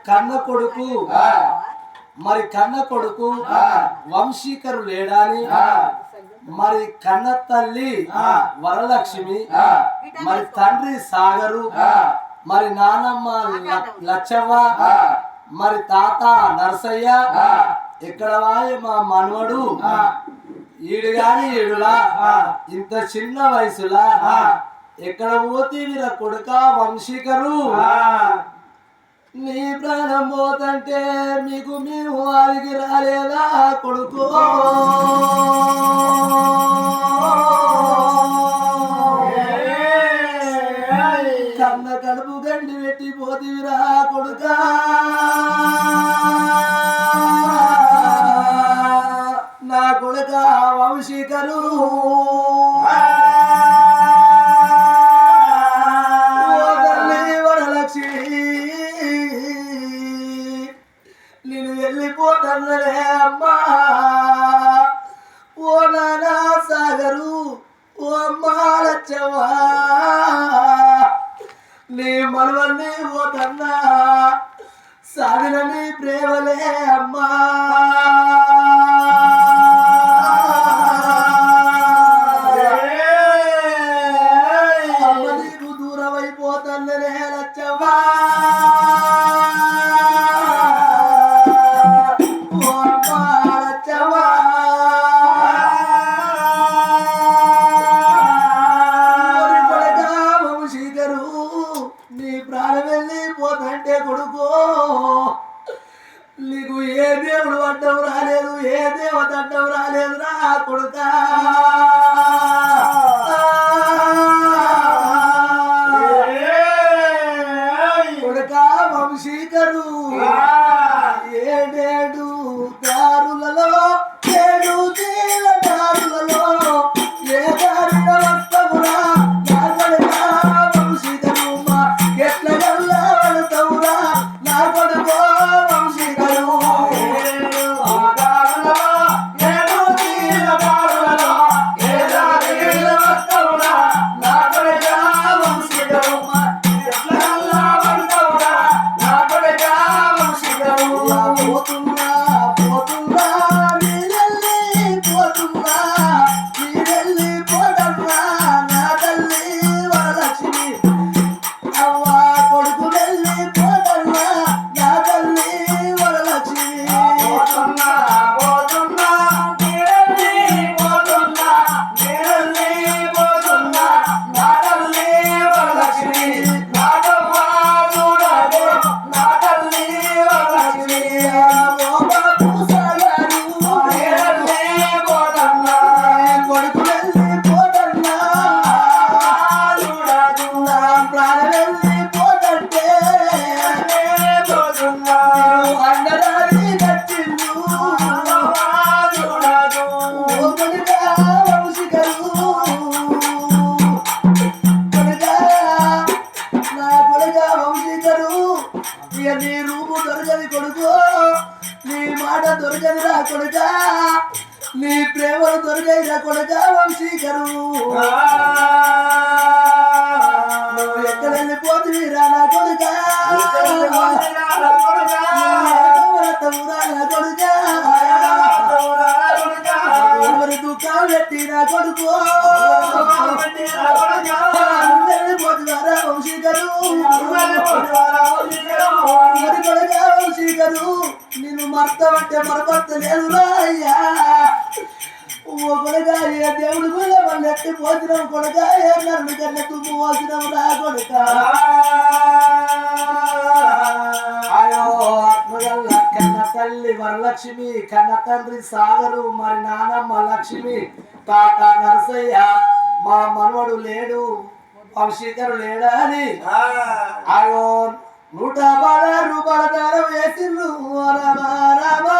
కన్న కొడుకు మరి కన్న కొడుకు వంశీకరు లేడాని మరి కన్న తల్లి వరలక్ష్మి మరి తండ్రి సాగరు మరి నానమ్మ లచ్చవ్వ మరి తాత నరసయ్య ఇక్కడ వాయి మా మనవడు ఈడు గాని ఈడులా ఇంత చిన్న వయసులా ఎక్కడ పోతే వీర కొడుక వంశీకరు నీ ప్రాణం పోతంటే మీకు మేము వారికి రాలేదా కొడుకు కన్న కడుపు గండి పెట్టి పోతివిరా కొడుక నా కొడుక వంశీకరు నేను వెళ్ళిపోతానులే అమ్మా ఓ నానా సాగరు ఓ అమ్మా లచ్చవ్వా నీ మనవన్ని పోతన్నా సాగిన నీ ప్రేమలే అమ్మా అమ్మ నీకు దూరం అయిపోతానులే లచ్చవ్వా నీకు ఏ దేవుడు అడ్డం రాలేదు ఏ దేవత అడ్డం రాలేదు రా కొడుకా కొడుకా వంశీకరు ఏడేడు దారులలో ఏడు తీల దారులలో ఏ దారిన వస్తవురా నా కొడుకా వంశీకరు మా ఎట్ల గల్లా పడతావురా నా కొడుకో నీ రూపు దొరకది కొడుకు నీ మాట దొరకది రా కొడుక నీ ప్రేమలు దొరకది రా కొడుక వంశీకరు నువ్వు ఎక్కడ వెళ్ళిపోతుంది రా నా కొడుక కొడుక ఎవరి దుఃఖం పెట్టి నా కొడుకు వెళ్ళిపోతున్నారా వంశీకరు వంశీకరు నిన్ను మర్తమంటే మరపత్త లేదురా అయ్యా ఓ కొడుక ఏ దేవుడి గుళ్ళ వాళ్ళు ఎట్టి పోసినావు కొడుక ఏ నరుడు కన్నా తుమ్ము పోసినావు రా కొడుక అయ్యో ఆత్మగల్ల కన్న తల్లి వరలక్ష్మి కన్న తండ్రి సాగరు మరి నానమ్మ లక్ష్మి తాత నరసయ్య మా మనవడు లేడు వంశీకరు లేడా అని అయ్యో 110 రూపాయల దారం వేసిండ్రు రామా